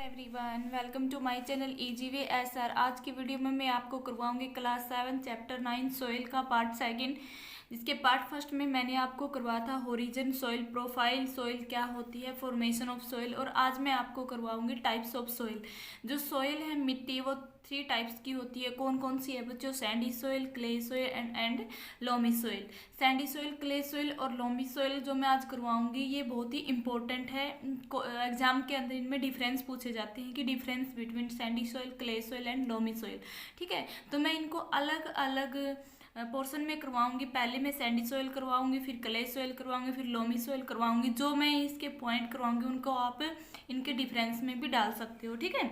Everyone, welcome to my channel easy way SR. आज की video में मैं आपको करवाऊंगी क्लास 7 चैप्टर 9 सोइल का पार्ट सेकंड। जिसके पार्ट फर्स्ट में मैंने आपको करवाया था होरिजन सोइल प्रोफाइल, सोइल क्या होती है, फॉर्मेशन ऑफ सोइल। और आज मैं आपको करवाऊंगी टाइप्स ऑफ सोइल। जो सोइल है मिट्टी, वो 3 टाइप्स की होती है। कौन कौन सी है बच्चों? Sandy soil, clay soil and loamy soil. Sandy soil, clay soil और लोमी सोइल जो मैं आज करवाऊंगी ये बहुत ही इंपॉर्टेंट है। एग्जाम के अंदर इनमें डिफरेंस पूछे जाते हैं कि difference between Sandy soil, clay soil and loamy soil. ठीक है, तो मैं इनको अलग अलग पोर्शन में करवाऊंगी। पहले मैं सैंडी सोइल करवाऊंगी, फिर क्ले सोइल करवाऊंगी, फिर लोमी सोइल करवाऊंगी। जो मैं इसके पॉइंट करवाऊंगी उनको आप इनके डिफरेंस में भी डाल सकते हो। ठीक है,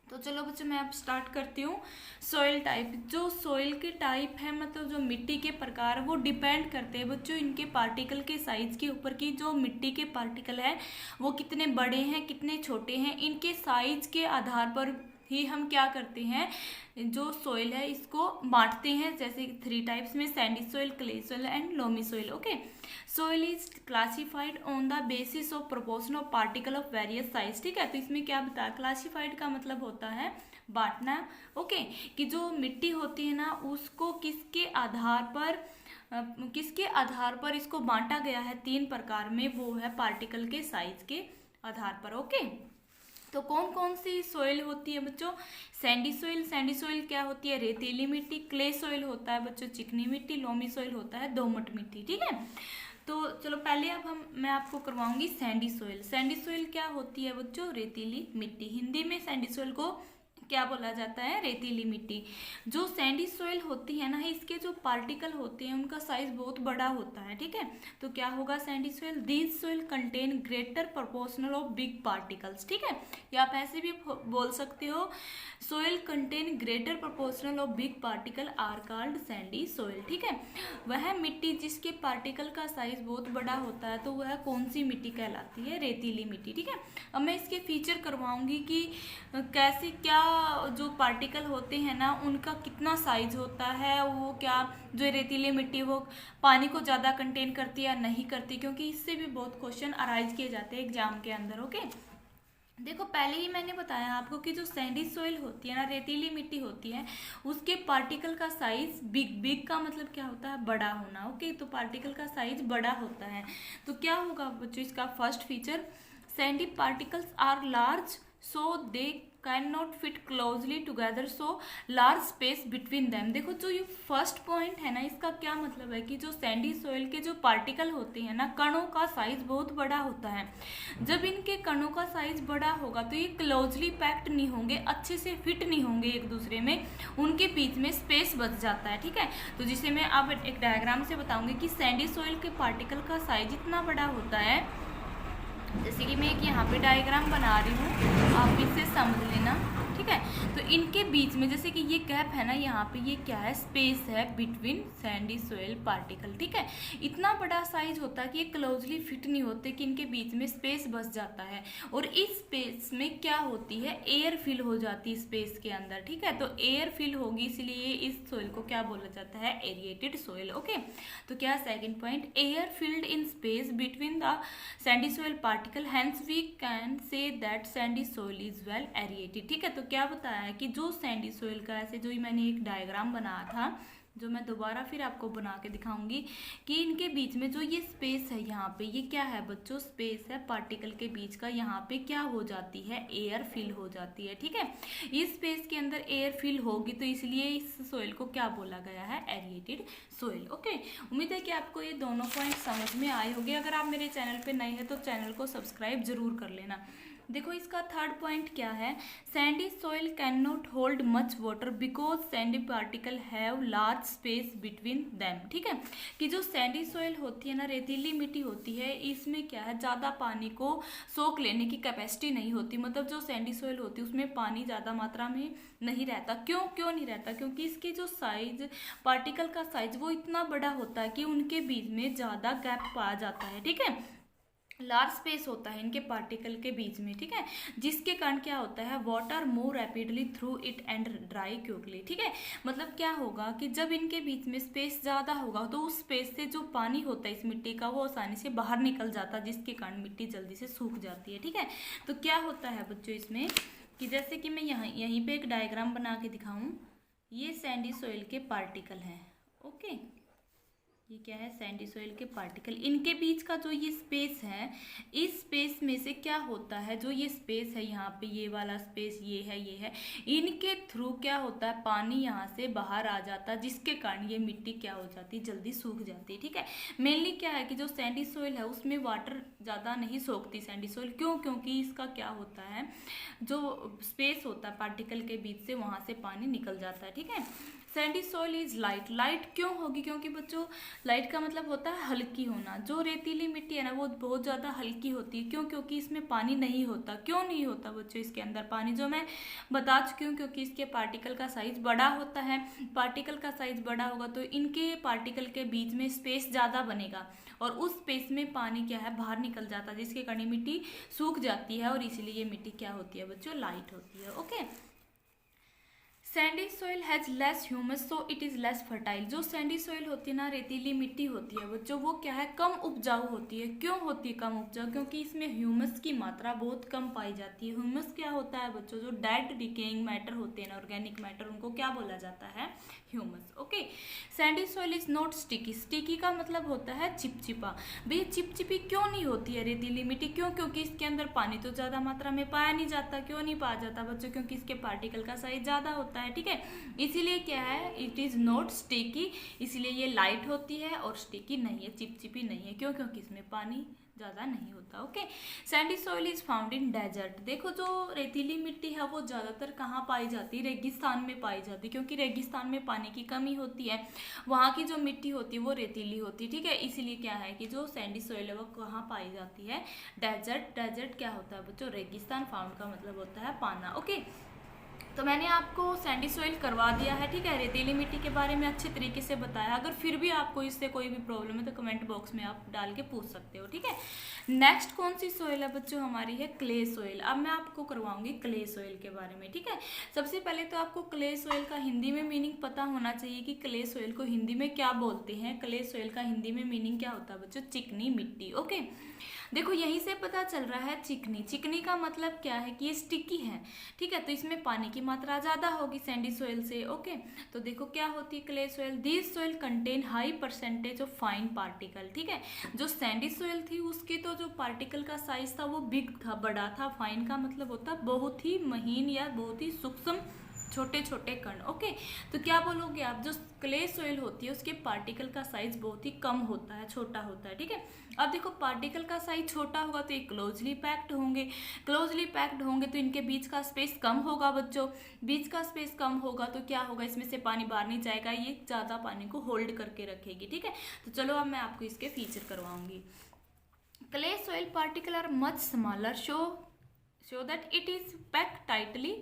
तो चलो बच्चों मैं अब स्टार्ट करती हूँ। सॉइल टाइप, जो सॉइल के टाइप है मतलब जो मिट्टी के प्रकार, वो डिपेंड करते हैं बच्चों इनके पार्टिकल के साइज के ऊपर की जो मिट्टी के पार्टिकल है वो कितने बड़े हैं कितने छोटे हैं। इनके साइज के आधार पर ही हम क्या करते हैं, जो सॉइल है इसको बांटते हैं। जैसे 3 टाइप्स में Sandy soil, clay soil and loamy soil. Okay, soil is classified on the basis of proportion of particle of various size. ठीक है, तो इसमें क्या बताया, क्लासिफाइड का मतलब होता है बांटना। ओके, कि जो मिट्टी होती है ना उसको किसके आधार पर इसको बांटा गया है 3 प्रकार में, वो है पार्टिकल के साइज के आधार पर। ओके, तो कौन कौन सी सोइल होती है बच्चों? सैंडी सोइल, सैंडी सोइल क्या होती है? रेतीली मिट्टी। क्ले सोइल होता है बच्चों चिकनी मिट्टी। लोमी सोइल होता है दोमट मिट्टी। ठीक है, तो चलो पहले अब मैं आपको करवाऊंगी सैंडी सोइल। सैंडी सोइल क्या होती है बच्चों? रेतीली मिट्टी। हिंदी में सैंडी सोइल को क्या बोला जाता है? रेतीली मिट्टी। जो सैंडी सोइल होती है ना, इसके जो पार्टिकल होते हैं उनका साइज बहुत बड़ा होता है। ठीक है, तो क्या होगा sandy soil? These soil contain greater proportional of big particles. ठीक है, या आप ऐसे भी बोल सकते हो soil contain greater proportional of big particle are called sandy soil. ठीक है, वह मिट्टी जिसके पार्टिकल का साइज बहुत बड़ा होता है तो वह कौन सी मिट्टी कहलाती है? रेतीली मिट्टी। ठीक है, अब मैं इसके फीचर करवाऊंगी कि कैसे क्या जो पार्टिकल होते हैं ना उनका कितना साइज होता है, वो क्या जो रेतीली मिट्टी वो पानी को ज़्यादा कंटेन करती है या नहीं करती, क्योंकि इससे भी बहुत क्वेश्चन अराइज किए जाते हैं एग्जाम के अंदर। ओके, देखो पहले ही मैंने बताया आपको कि जो सैंडी सोइल होती है ना, रेतीली मिट्टी होती है, उसके पार्टिकल का साइज बिग। बिग का मतलब क्या होता है? बड़ा होना। ओके, तो पार्टिकल का साइज बड़ा होता है। तो क्या होगा बच्चों इसका first feature? Sandy particles are large so they can not fit closely together, so large space between them. देखो जो ये फर्स्ट पॉइंट है ना, इसका क्या मतलब है कि जो सैंडी सोइल के जो पार्टिकल होते हैं ना, कणों का साइज बहुत बड़ा होता है। जब इनके कणों का साइज बड़ा होगा तो ये क्लोजली पैक्ड नहीं होंगे, अच्छे से फिट नहीं होंगे एक दूसरे में, उनके बीच में स्पेस बच जाता है। ठीक है, तो जिसे मैं अब एक डायग्राम से बताऊंगी कि सैंडी सोइल के पार्टिकल का साइज इतना बड़ा होता है। जैसे कि मैं एक यहाँ पे डायग्राम बना रही हूँ, आप इसे समझ लेना। ठीक है, तो इनके बीच में जैसे कि ये गैप है ना, यहाँ पे ये क्या है? स्पेस है बिटवीन सैंडी सोइल पार्टिकल। ठीक है, इतना बड़ा साइज होता है कि ये क्लोजली फिट नहीं होते, कि इनके बीच में स्पेस बच जाता है। और इस स्पेस में क्या होती है? एयर फिल हो जाती है स्पेस के अंदर। ठीक है, तो एयर फिल होगी, इसलिए इस सोइल को क्या बोला जाता है? Aerated soil. ओके, तो क्या second point? Air filled in space between the sandy soil particle, hence we can say that sandy soil is well aerated. ठीक है, तो क्या बताया है कि जो सैंडी सोइल का ऐसे जो मैंने एक डायग्राम बनाया था, जो मैं दोबारा फिर आपको बना के दिखाऊंगी, कि इनके बीच में जो ये स्पेस है, यहाँ पे ये क्या है बच्चों? स्पेस है पार्टिकल के बीच का। यहाँ पे क्या हो जाती है? एयर फिल हो जाती है। ठीक है, इस स्पेस के अंदर एयर फिल होगी, तो इसलिए इस सोइल को क्या बोला गया है? Aerated soil. ओके, उम्मीद है कि आपको ये दोनों पॉइंट समझ में आए होंगे। अगर आप मेरे चैनल पे नए हैं तो चैनल को सब्सक्राइब जरूर कर लेना। देखो इसका थर्ड पॉइंट क्या है? Sandy soil can not hold much water because Sandy particle have large space between them. ठीक है, कि जो सैंडी सोइल होती है ना, रेतीली मिट्टी होती है, इसमें क्या है? ज़्यादा पानी को सोख लेने की कैपेसिटी नहीं होती। मतलब जो सैंडी सोइल होती है उसमें पानी ज़्यादा मात्रा में नहीं रहता। क्यों नहीं रहता? क्योंकि इसके जो साइज, पार्टिकल का साइज वो इतना बड़ा होता है कि उनके बीच में ज़्यादा गैप पाया जाता है। ठीक है, लार्ज स्पेस होता है इनके पार्टिकल के बीच में, ठीक है, जिसके कारण क्या होता है, water move rapidly through it and dry quickly, ठीक है। मतलब क्या होगा कि जब इनके बीच में स्पेस ज़्यादा होगा तो उस स्पेस से जो पानी होता है इस मिट्टी का वो आसानी से बाहर निकल जाता है, जिसके कारण मिट्टी जल्दी से सूख जाती है, ठीक है। तो क्या होता है बच्चों इसमें कि जैसे कि मैं यहीं पे एक डायग्राम बना के दिखाऊं, ये सैंडी सॉइल के पार्टिकल हैं, ओके, ये क्या है, सैंडी सॉइल के पार्टिकल, इनके बीच का जो ये स्पेस है, इस स्पेस में से क्या होता है, जो ये स्पेस है यहाँ पे, ये वाला स्पेस, ये है, इनके थ्रू क्या होता है, पानी यहाँ से बाहर आ जाता है, जिसके कारण ये मिट्टी क्या हो जाती है, जल्दी सूख जाती है, ठीक है। मेनली क्या है कि जो सैंडी सॉइल है उसमें वाटर ज़्यादा नहीं सोखती सैंडी सॉइल, क्यों, क्योंकि इसका क्या होता है, जो स्पेस होता है पार्टिकल के बीच से वहाँ से पानी निकल जाता है, ठीक है। Sandy soil is light, light क्यों होगी, क्योंकि बच्चों लाइट का मतलब होता है हल्की होना। जो रेतीली मिट्टी है ना वो बहुत ज़्यादा हल्की होती है, क्यों, क्योंकि इसमें पानी नहीं होता। क्यों नहीं होता बच्चों इसके अंदर पानी, जो मैं बता चुकी हूँ, क्योंकि इसके पार्टिकल का साइज बड़ा होता है। पार्टिकल का साइज बड़ा होगा तो इनके पार्टिकल के बीच में स्पेस ज़्यादा बनेगा और उस स्पेस में पानी क्या है, बाहर निकल जाता है, जिसके कारण मिट्टी सूख जाती है और इसीलिए ये मिट्टी क्या होती है बच्चों, लाइट होती है, okay. Sandy soil has less humus so it is less fertile. जो सैंडी सॉइल होती है ना, रेतीली मिट्टी होती है बच्चों, वो क्या है, कम उपजाऊ होती है। क्यों होती है कम उपजाऊ, क्योंकि इसमें ह्यूमस की मात्रा बहुत कम पाई जाती है। ह्यूमस क्या होता है बच्चों, जो डेड डिकेइंग मैटर होते हैं ना, ऑर्गेनिक मैटर, उनको क्या बोला जाता है, humus, okay. Sandy soil is not sticky, sticky का मतलब होता है चिपचिपा। भाई चिपचिपी क्यों नहीं होती है रेतीली मिट्टी, क्यों, क्योंकि इसके अंदर पानी तो ज़्यादा मात्रा में पाया नहीं जाता। क्यों नहीं पाया जाता बच्चों, क्योंकि इसके पार्टिकल का साइज ज़्यादा होता है, ठीक है। इसीलिए क्या है, इट इज़ नॉट स्टिकी, इसलिए ये लाइट होती है और स्टिकी नहीं है, चिपचिपी नहीं है। क्यों, क्योंकि इसमें पानी ज़्यादा नहीं होता, okay. Sandy soil is found in desert. देखो जो रेतीली मिट्टी है वो ज़्यादातर कहाँ पाई जाती है, रेगिस्तान में पाई जाती है, क्योंकि रेगिस्तान में पानी की कमी होती है। वहाँ की जो मिट्टी होती है वो रेतीली होती है, ठीक है। इसीलिए क्या है कि जो सैंडी सॉइल है वो कहाँ पाई जाती है, डेजर्ट। डेजर्ट क्या होता है बच्चों, रेगिस्तान। फाउंड का मतलब होता है पाना, ओके। तो मैंने आपको सैंडी सॉइल करवा दिया है, ठीक है, रेतीली मिट्टी के बारे में अच्छे तरीके से बताया। अगर फिर भी आपको इससे कोई भी प्रॉब्लम है तो कमेंट बॉक्स में आप डाल के पूछ सकते हो, ठीक है। नेक्स्ट कौन सी सॉइल है बच्चों, हमारी है क्ले सॉइल। अब मैं आपको करवाऊंगी क्ले सॉइल के बारे में, ठीक है। सबसे पहले तो आपको क्ले सॉइल का हिंदी में मीनिंग पता होना चाहिए कि क्ले सॉइल को हिंदी में क्या बोलते हैं। क्ले सॉइल का हिंदी में मीनिंग क्या होता है बच्चों, चिकनी मिट्टी, ओके। देखो यहीं से पता चल रहा है चिकनी। चिकनी का मतलब क्या है कि ये स्टिकी है, ठीक है, तो इसमें पानी की मात्रा ज़्यादा होगी सैंडी सॉइल से, ओके। तो देखो क्या होती है clay soil, this soil contain high percentage of fine particle, ठीक है। जो सैंडी सॉइल थी उसकी तो जो पार्टिकल का साइज था वो बिग था, बड़ा था। फाइन का मतलब होता है बहुत ही महीन या बहुत ही सूक्ष्म, छोटे छोटे कण, ओके। तो क्या बोलोगे आप, जो क्ले सॉइल होती है उसके पार्टिकल का साइज बहुत ही कम होता है, छोटा होता है, ठीक है। अब देखो पार्टिकल का साइज छोटा होगा तो ये क्लोजली पैक्ड होंगे, क्लोजली पैक्ड होंगे तो इनके बीच का स्पेस कम होगा बच्चों। बीच का स्पेस कम होगा तो क्या होगा, इसमें से पानी बाहर नहीं जाएगा, ये ज़्यादा पानी को होल्ड करके रखेगी, ठीक है। तो चलो अब मैं आपको इसके फीचर करवाऊंगी। Clay soil particle are much smaller, show that it is packed tightly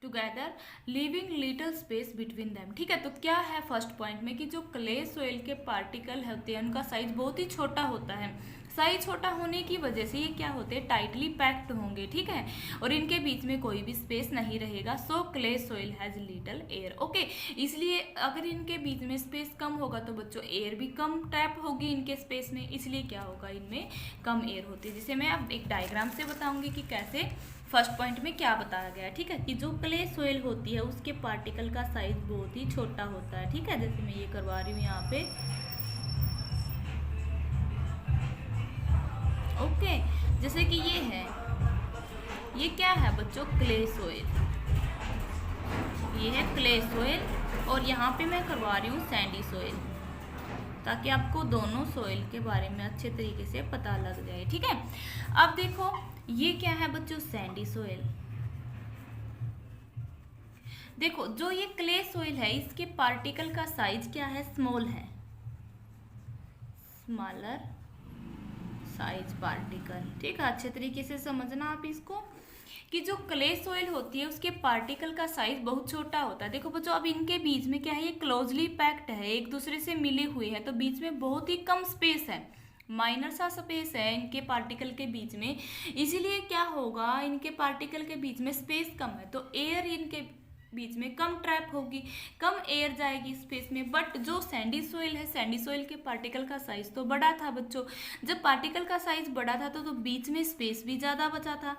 together living little space between them, ठीक है। तो क्या है फर्स्ट पॉइंट में कि जो क्ले सॉइल के पार्टिकल होते हैं उनका साइज बहुत ही छोटा होता है। साइज छोटा होने की वजह से ये क्या होते हैं, टाइटली पैक्ड होंगे, ठीक है, और इनके बीच में कोई भी स्पेस नहीं रहेगा। So clay soil has little air, okay. इसलिए अगर इनके बीच में स्पेस कम होगा तो बच्चों एयर भी कम ट्रैप होगी इनके स्पेस में, इसलिए क्या होगा, इनमें कम एयर होती है। जिसे मैं अब एक डायग्राम से बताऊंगी कि कैसे, फर्स्ट पॉइंट में क्या बताया गया है, ठीक है, कि जो क्ले सॉइल होती है उसके पार्टिकल का साइज बहुत ही छोटा होता है, ठीक है। जैसे मैं ये करवा रही हूँ यहाँ पे, ओके। जैसे कि ये है, ये क्या है बच्चों, क्ले सॉइल, ये है क्ले सॉइल और यहाँ पे मैं करवा रही हूँ सैंडी सॉइल, ताकि आपको दोनों सॉइल के बारे में अच्छे तरीके से पता लग जाए, ठीक है। अब देखो ये क्या है बच्चों, सैंडी सॉइल। देखो जो ये क्ले सॉइल है इसके पार्टिकल का साइज क्या है, स्मॉल है, स्मॉलर साइज पार्टिकल, ठीक है। अच्छे तरीके से समझना आप इसको कि जो क्ले सॉइल होती है उसके पार्टिकल का साइज बहुत छोटा होता है। देखो बच्चों अब इनके बीच में क्या है, ये क्लोजली पैक्ड है, एक दूसरे से मिले हुए हैं, तो बीच में बहुत ही कम स्पेस है, माइनर सा स्पेस है इनके पार्टिकल के बीच में, इसीलिए क्या होगा, इनके पार्टिकल के बीच में स्पेस कम है तो एयर इनके बीच में कम ट्रैप होगी, कम एयर जाएगी स्पेस में। बट जो सैंडी सोइल है, सैंडी सोइल के पार्टिकल का साइज तो बड़ा था बच्चों, जब पार्टिकल का साइज बड़ा था तो बीच में स्पेस भी ज़्यादा बचा था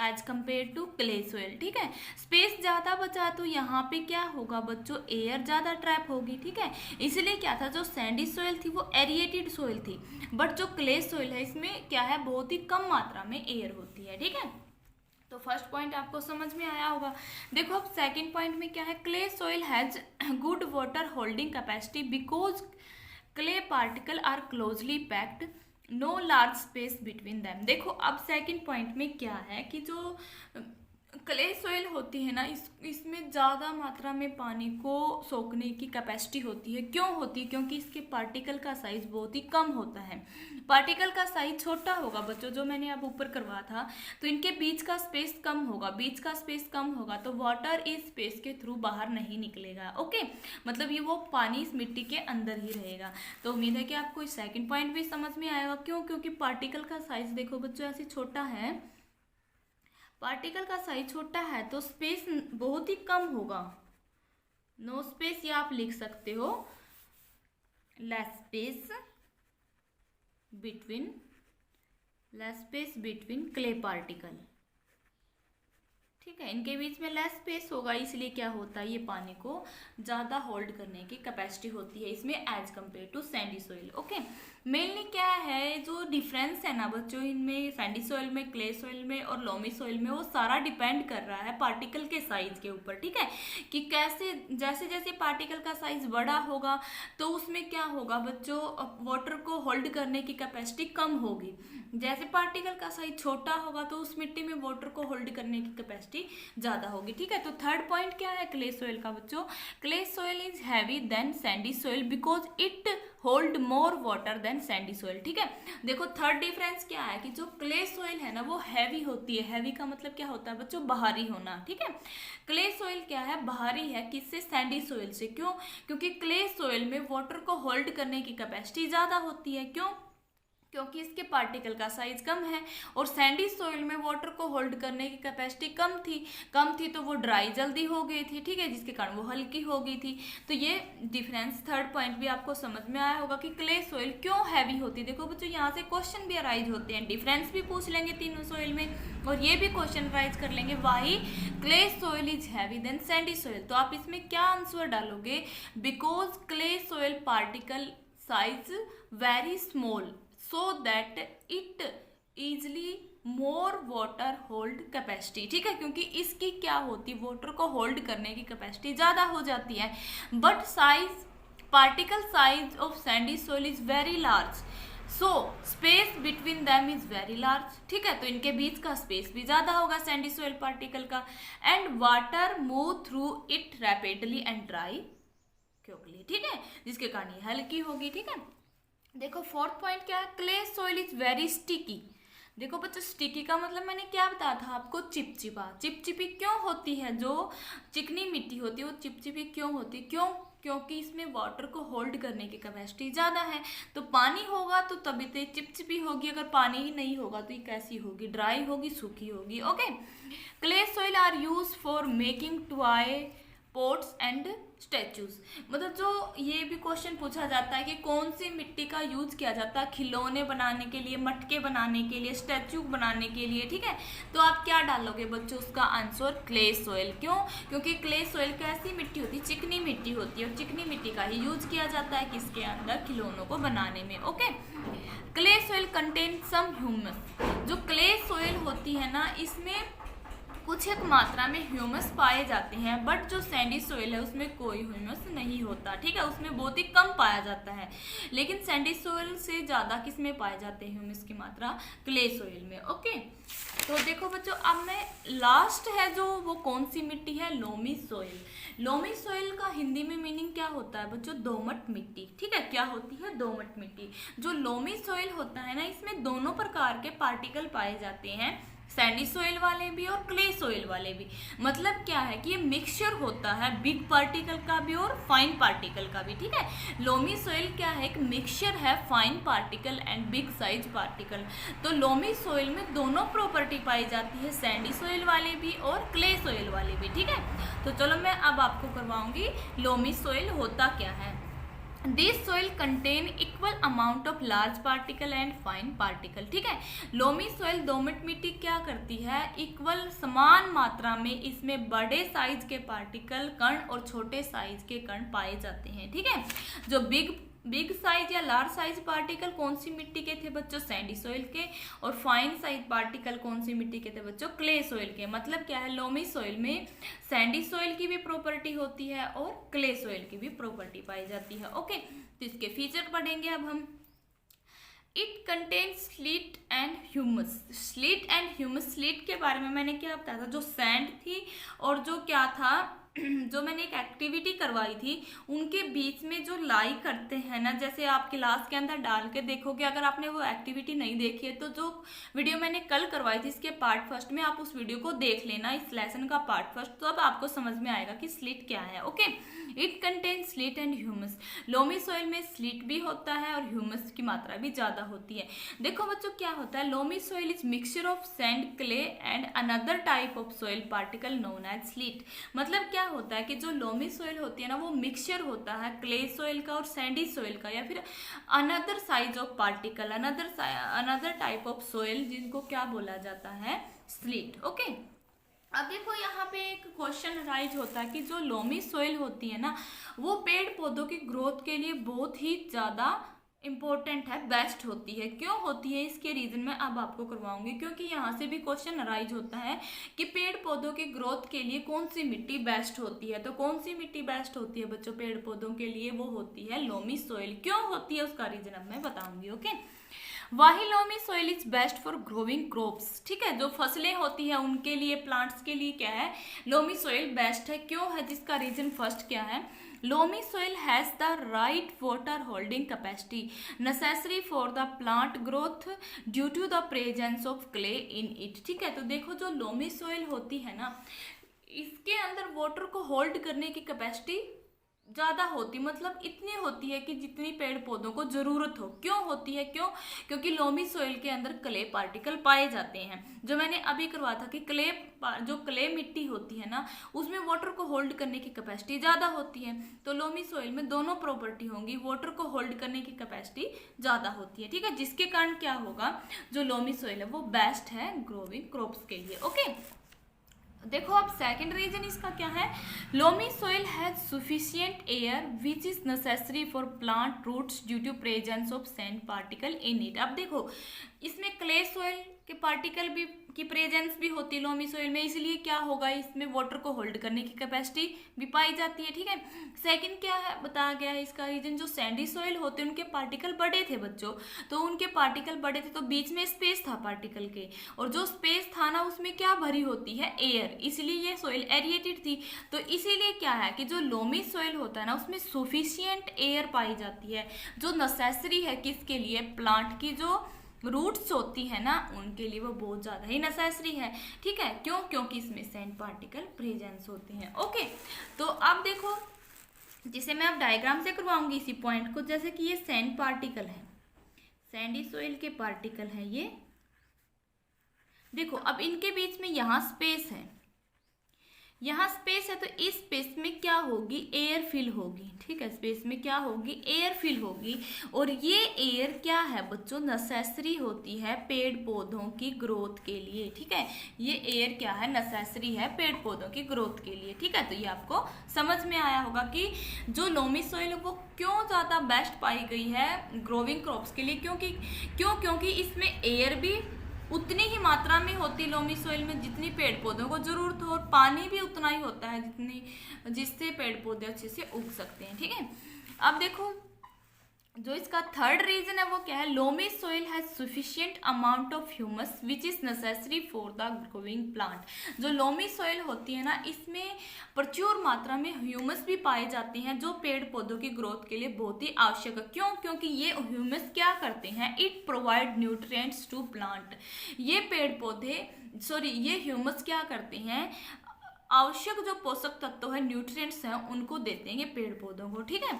as compare to clay soil. ठीक है, स्पेस ज़्यादा बचा तो यहाँ पे क्या होगा बच्चों, एयर ज़्यादा ट्रैप होगी। ठीक है, इसलिए क्या था, जो सैंडी सोइल थी वो एरिएटेड सोइल थी, बट जो क्ले सोइल है इसमें क्या है, बहुत ही कम मात्रा में एयर होती है। ठीक है, तो फर्स्ट पॉइंट आपको समझ में आया होगा। देखो अब सेकंड पॉइंट में क्या है, clay soil has good water holding capacity because clay particle are closely packed, no large space between them. देखो अब सेकंड पॉइंट में क्या है कि जो क्ले सोइल होती है ना, इसमें ज़्यादा मात्रा में पानी को सोखने की कैपेसिटी होती है। क्यों होती है, क्योंकि इसके पार्टिकल का साइज बहुत ही कम होता है। पार्टिकल का साइज छोटा होगा बच्चों, जो मैंने अब ऊपर करवाया था, तो इनके बीच का स्पेस कम होगा, बीच का स्पेस कम होगा तो वाटर इस स्पेस के थ्रू बाहर नहीं निकलेगा। ओके, मतलब ये वो पानी इस मिट्टी के अंदर ही रहेगा। तो उम्मीद है कि आपको इस सेकेंड पॉइंट भी समझ में आएगा। क्यों, क्योंकि पार्टिकल का साइज देखो बच्चों ऐसे छोटा है, पार्टिकल का साइज छोटा है तो स्पेस बहुत ही कम होगा, नो स्पेस, या आप लिख सकते हो less space between clay particle. ठीक है, इनके बीच में लेस स्पेस होगा, इसलिए क्या होता है, ये पानी को ज़्यादा होल्ड करने की कैपेसिटी होती है इसमें as compare to sandy soil. Okay, mainly क्या है जो डिफरेंस है ना बच्चों इनमें, सैंडी सोइल में, क्ले सोइल में और लोमी सोइल में, वो सारा डिपेंड कर रहा है पार्टिकल के साइज के ऊपर। ठीक है, कि कैसे, जैसे जैसे पार्टिकल का साइज बड़ा होगा तो उसमें क्या होगा बच्चों, वाटर को होल्ड करने की कैपेसिटी कम होगी। जैसे पार्टिकल का साइज छोटा होगा तो उस मिट्टी में वाटर को होल्ड करने की कैपेसिटी ज़्यादा होगी। ठीक है, तो थर्ड पॉइंट क्या है क्ले सोइल का बच्चों, clay soil is heavy than sandy soil because it hold more water than sandy soil. ठीक है, देखो थर्ड डिफरेंस क्या है कि जो क्ले सोइल है ना वो हैवी होती है। हैवी का मतलब क्या होता है बच्चों, बाहरी होना। ठीक है, क्ले सोइल क्या है, बाहरी है, किससे, सैंडी सोइल से। क्यों, क्योंकि क्ले सोइल में वाटर को होल्ड करने की कैपेसिटी ज़्यादा होती है। क्यों, क्योंकि इसके पार्टिकल का साइज कम है, और सैंडी सोइल में वाटर को होल्ड करने की कैपेसिटी कम थी तो वो ड्राई जल्दी हो गई थी। ठीक है, जिसके कारण वो हल्की हो गई थी। तो ये डिफरेंस, थर्ड पॉइंट भी आपको समझ में आया होगा कि क्ले सोइल क्यों हैवी होती है। देखो बच्चों यहाँ से क्वेश्चन भी अराइज होते हैं, डिफरेंस भी पूछ लेंगे तीनों सोइल में, और ये भी क्वेश्चन अराइज कर लेंगे why clay soil is heavy than sandy soil. तो आप इसमें क्या आंसर डालोगे, because clay soil particle size very small so that it easily more water hold capacity। ठीक है, क्योंकि इसकी क्या होती है, वाटर को होल्ड करने की कैपेसिटी ज़्यादा हो जाती है। But size, particle size of Sandy soil is very large, so space between them is very large. ठीक है, तो इनके बीच का स्पेस भी ज़्यादा होगा सैंडी सोइल पार्टिकल का, and water move through it rapidly and dry quickly. ठीक है, जिसके कारण ये हल्की होगी। ठीक है, देखो फोर्थ पॉइंट क्या है, clay soil is very sticky. देखो बच्चों स्टिकी का मतलब मैंने क्या बताया था आपको, चिपचिपा। चिपचिपी क्यों होती है, जो चिकनी मिट्टी होती है वो चिपचिपी क्यों होती है, क्यों, क्योंकि इसमें वाटर को होल्ड करने की कैपेसिटी ज़्यादा है। तो पानी होगा तो तभी तो चिपचिपी होगी, अगर पानी ही नहीं होगा तो ये कैसी होगी, ड्राई होगी, सूखी होगी। Okay, clay soil are use for making toy pots and statues. मतलब जो ये भी क्वेश्चन पूछा जाता है कि कौन सी मिट्टी का यूज किया जाता है खिलौने बनाने के लिए, मटके बनाने के लिए, स्टैचू बनाने के लिए। ठीक है, तो आप क्या डालोगे बच्चों, उसका आंसर क्ले सोइल। क्यों, क्योंकि क्ले सोइल कैसी मिट्टी होती है, चिकनी मिट्टी होती है, और चिकनी मिट्टी का ही यूज किया जाता है किसके अंदर, खिलौनों को बनाने में। Okay, clay soil contain some humus. जो क्ले सोइल होती है ना इसमें कुछ एक मात्रा में ह्यूमस पाए जाते हैं, बट जो सैंडी सोइल है उसमें कोई ह्यूमस नहीं होता। ठीक है, उसमें बहुत ही कम पाया जाता है। लेकिन सैंडी सोइल से ज़्यादा किस में पाए जाते हैं ह्यूमस की मात्रा, क्ले सोइल में। ओके, तो देखो बच्चों अब मैं लास्ट है जो, वो कौन सी मिट्टी है, लोमी सोइल। लोमी सोइल का हिंदी में मीनिंग क्या होता है बच्चों, दोमट मिट्टी। ठीक है, क्या होती है, दोमट मिट्टी। जो लोमी सोइल होता है ना इसमें दोनों प्रकार के पार्टिकल पाए जाते हैं, सैंडी सोइल वाले भी और क्ले सोइल वाले भी। मतलब क्या है कि ये मिक्सचर होता है बिग पार्टिकल का भी और फाइन पार्टिकल का भी, ठीक है। लोमी सोइल क्या है, एक मिक्सचर है fine particle and big size particle. तो लोमी सोइल में दोनों प्रॉपर्टी पाई जाती है, सैंडी सोइल वाले भी और क्ले सोइल वाले भी, ठीक है। तो चलो मैं अब आपको करवाऊंगी लोमी सोइल होता क्या है। This soil contain equal amount of large particle and fine particle, ठीक है। लोमी सोइल दोमट मिट्टी क्या करती है, इक्वल समान मात्रा में इसमें बड़े साइज के पार्टिकल कण और छोटे साइज के कण पाए जाते हैं, ठीक है। जो बिग साइज या लार्ज साइज पार्टिकल कौन सी मिट्टी के थे बच्चों, सैंडी सोइल के, और फाइन साइज पार्टिकल कौन सी मिट्टी के थे बच्चों, क्ले सोइल के। मतलब क्या है, लोमी सोइल में सैंडी सोइल की भी प्रॉपर्टी होती है और क्ले सोइल की भी प्रॉपर्टी पाई जाती है, ओके। तो इसके फीचर पढ़ेंगे अब हम। It contains slit and humus. Slit and humus, slit के बारे में मैंने क्या बताया था, जो सैंड थी और जो क्या था, जो मैंने एक एक्टिविटी करवाई थी उनके बीच में जो लाई करते हैं ना, जैसे आप क्लास के अंदर डाल के देखोगे। अगर आपने वो एक्टिविटी नहीं देखी है तो जो वीडियो मैंने कल करवाई थी इसके पार्ट फर्स्ट में, आप उस वीडियो को देख लेना, इस लेसन का पार्ट फर्स्ट, तो अब आपको समझ में आएगा कि स्लीट क्या है, okay. It contain slit and humus. Loamy soil में स्लीट भी होता है और ह्यूमस की मात्रा भी ज्यादा होती है। देखो बच्चों क्या होता है, loamy soil is mixture of sand, clay and another type of soil particle known as silt. मतलब क्या होता है कि जो लोमी सॉइल होती है ना, वो मिक्सचर होता है क्ले सॉइल का और सैंडी सॉइल का, या फिर another size of particle, another type of soil, जिनको क्या बोला जाता है, स्लीट, ओके। अब देखो यहाँ पे एक क्वेश्चन राइज होता है कि जो लोमी सॉइल होती है ना, वो पेड़ पौधों की ग्रोथ के लिए बहुत ही ज़्यादा इम्पोर्टेंट है, बेस्ट होती है। क्यों होती है, इसके रीजन मैं अब आपको करवाऊंगी, क्योंकि यहाँ से भी क्वेश्चन राइज होता है कि पेड़ पौधों की ग्रोथ के लिए कौन सी मिट्टी बेस्ट होती है। तो कौन सी मिट्टी बेस्ट होती है बच्चों पेड़ पौधों के लिए, वो होती है लोमी सॉइल। क्यों होती है उसका रीजन अब मैं बताऊंगी, okay. Wahi loamy soil is best for growing crops, ठीक है। जो फसलें होती है उनके लिए, प्लांट्स के लिए क्या है, लोमी सॉइल बेस्ट है। क्यों है, जिसका रीजन फर्स्ट क्या है, loamy soil has the right water holding capacity necessary for the plant growth due to the presence of clay in it, ठीक है। तो देखो जो लोमी soil होती है ना, इसके अंदर वाटर को होल्ड करने की कैपेसिटी ज़्यादा होती, मतलब इतनी होती है कि जितनी पेड़ पौधों को ज़रूरत हो। क्यों होती है, क्योंकि लोमी सॉइल के अंदर क्ले पार्टिकल पाए जाते हैं। जो मैंने अभी करवा था कि जो क्ले मिट्टी होती है ना, उसमें वाटर को होल्ड करने की कैपेसिटी ज़्यादा होती है। तो लोमी सॉइल में दोनों प्रॉपर्टी होंगी, वाटर को होल्ड करने की कैपेसिटी ज़्यादा होती है, ठीक है। जिसके कारण क्या होगा, जो लोमी सॉइल है वो बेस्ट है ग्रोविंग क्रॉप्स के लिए, ओके। देखो अब सेकंड रीजन इसका क्या है, loamy soil has sufficient air which is necessary for plant roots due to presence of sand particle in it. अब देखो इसमें क्ले सॉइल के पार्टिकल भी की प्रेजेंस भी होती है लोमी सॉइल में, इसलिए क्या होगा, इसमें वाटर को होल्ड करने की कैपेसिटी भी पाई जाती है, ठीक है। सेकंड क्या है बताया गया है इसका रीजन, जो सैंडी सॉइल होते हैं उनके पार्टिकल बड़े थे बच्चों, तो उनके पार्टिकल बड़े थे तो बीच में स्पेस था पार्टिकल के, और जो स्पेस था ना उसमें क्या भरी होती है, एयर, इसलिए ये सॉइल एरिएटेड थी। तो इसीलिए क्या है कि जो लोमी सॉइल होता है ना, उसमें सफिशिएंट एयर पाई जाती है, जो नेसेसरी है किसके लिए, प्लांट की जो रूट्स होती है ना उनके लिए वो बहुत ज़्यादा ही नेसेसरी है, ठीक है। क्यों, क्योंकि इसमें सैंड पार्टिकल प्रेजेंस होते हैं, ओके। तो अब देखो जिसे मैं अब डायग्राम से करवाऊंगी इसी पॉइंट को, जैसे कि ये सैंड पार्टिकल है, सैंडी सॉइल के पार्टिकल है ये। देखो अब इनके बीच में यहाँ स्पेस है, यहाँ स्पेस है, तो इस स्पेस में क्या होगी, एयर फिल होगी, ठीक है। स्पेस में क्या होगी, एयर फिल होगी, और ये एयर क्या है बच्चों, नेसेसरी होती है पेड़ पौधों की ग्रोथ के लिए, ठीक है। ये एयर क्या है, नेसेसरी है पेड़ पौधों की ग्रोथ के लिए, ठीक है। तो ये आपको समझ में आया होगा कि जो लोमी सॉइल वो क्यों ज़्यादा बेस्ट पाई गई है ग्रोविंग क्रॉप्स के लिए, क्योंकि इसमें एयर भी उतनी ही मात्रा में होती है लोमी सॉइल में जितनी पेड़ पौधों को जरूरत हो, और पानी भी उतना ही होता है जिससे पेड़ पौधे अच्छे से उग सकते हैं, ठीक है। अब देखो जो इसका थर्ड रीजन है वो क्या है, loamy soil has sufficient amount of humus which is necessary for the growing plant. जो लोमी सॉइल होती है ना, इसमें प्रचुर मात्रा में ह्यूमस भी पाए जाते हैं जो पेड़ पौधों की ग्रोथ के लिए बहुत ही आवश्यक है। क्यों, क्योंकि ये ह्यूमस क्या करते हैं, it provide nutrients to plant. ये पेड़ पौधे सॉरी ये ह्यूमस क्या करते हैं, आवश्यक जो पोषक तत्व है, न्यूट्रिएंट्स हैं, उनको देते हैं ये पेड़ पौधों को, ठीक है।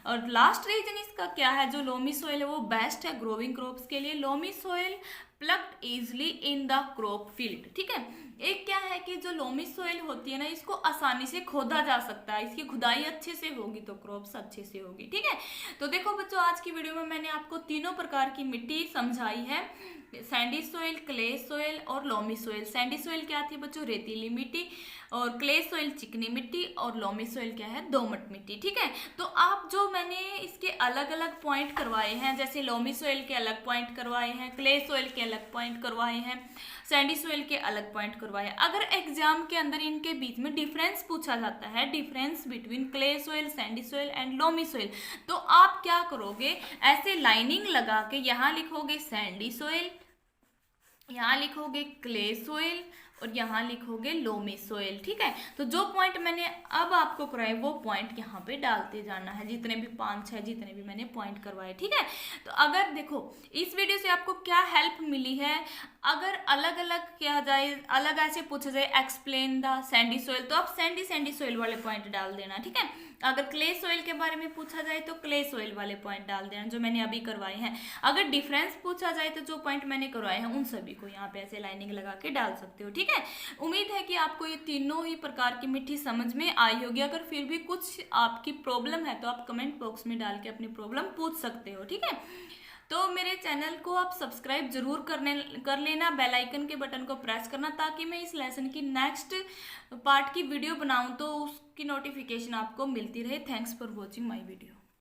और लास्ट रीजन इसका क्या है, जो लोमी सोइल है वो बेस्ट है ग्रोइंग क्रॉप्स के लिए। Loamy soil plugged easily in the crop field, ठीक है। एक क्या है कि जो लोमी सोइल होती है ना, इसको आसानी से खोदा जा सकता है, इसकी खुदाई अच्छे से होगी तो क्रॉप्स अच्छे से होगी, ठीक है। तो देखो बच्चों, आज की वीडियो में मैंने आपको तीनों प्रकार की मिट्टी समझाई है, सैंडी सोइल, क्ले सोइल और लोमी सोइल। सैंडी सोइल क्या थी बच्चों, रेतीली मिट्टी, और क्ले सोइल चिकनी मिट्टी, और लोमी सोइल क्या है, दोमट मिट्टी, ठीक है। तो आप जो मैंने इसके अलग अलग पॉइंट करवाए हैं, जैसे लोमी सोइल के अलग पॉइंट करवाए हैं, क्ले सोइल के अलग पॉइंट करवाए हैं, सैंडी सोइल के अलग पॉइंट करवाए हैं, अगर एग्जाम के अंदर इनके बीच में डिफरेंस पूछा जाता है, difference between clay soil, Sandy soil and loamy soil, तो आप क्या करोगे, ऐसे लाइनिंग लगा के यहाँ लिखोगे सैंडी सोइल, यहाँ लिखोगे क्ले सोइल, और यहाँ लिखोगे लोमी सोइल, ठीक है। तो जो पॉइंट मैंने अब आपको कराए वो पॉइंट यहाँ पे डालते जाना है, जितने भी 5-6 जितने भी मैंने पॉइंट करवाए, ठीक है। तो अगर देखो इस वीडियो से आपको क्या हेल्प मिली है, अगर अलग अलग किया जाए, अलग ऐसे पूछा जाए एक्सप्लेन द सैंडी सोइल, तो आप सैंडी सोइल वाले पॉइंट डाल देना, ठीक है। अगर क्ले सोइल के बारे में पूछा जाए तो क्ले सोइल वाले पॉइंट डाल देना जो मैंने अभी करवाए हैं। अगर डिफरेंस पूछा जाए तो जो पॉइंट मैंने करवाए हैं उन सभी को यहाँ पे ऐसे लाइनिंग लगा के डाल सकते हो, ठीक है। उम्मीद है कि आपको ये तीनों ही प्रकार की मिट्टी समझ में आई होगी। अगर फिर भी कुछ आपकी प्रॉब्लम है तो आप कमेंट बॉक्स में डाल के अपनी प्रॉब्लम पूछ सकते हो, ठीक है। तो मेरे चैनल को आप सब्सक्राइब जरूर कर लेना, बेल आइकन के बटन को प्रेस करना, ताकि मैं इस लेसन की नेक्स्ट पार्ट की वीडियो बनाऊं तो उसकी नोटिफिकेशन आपको मिलती रहे। Thanks for watching my video.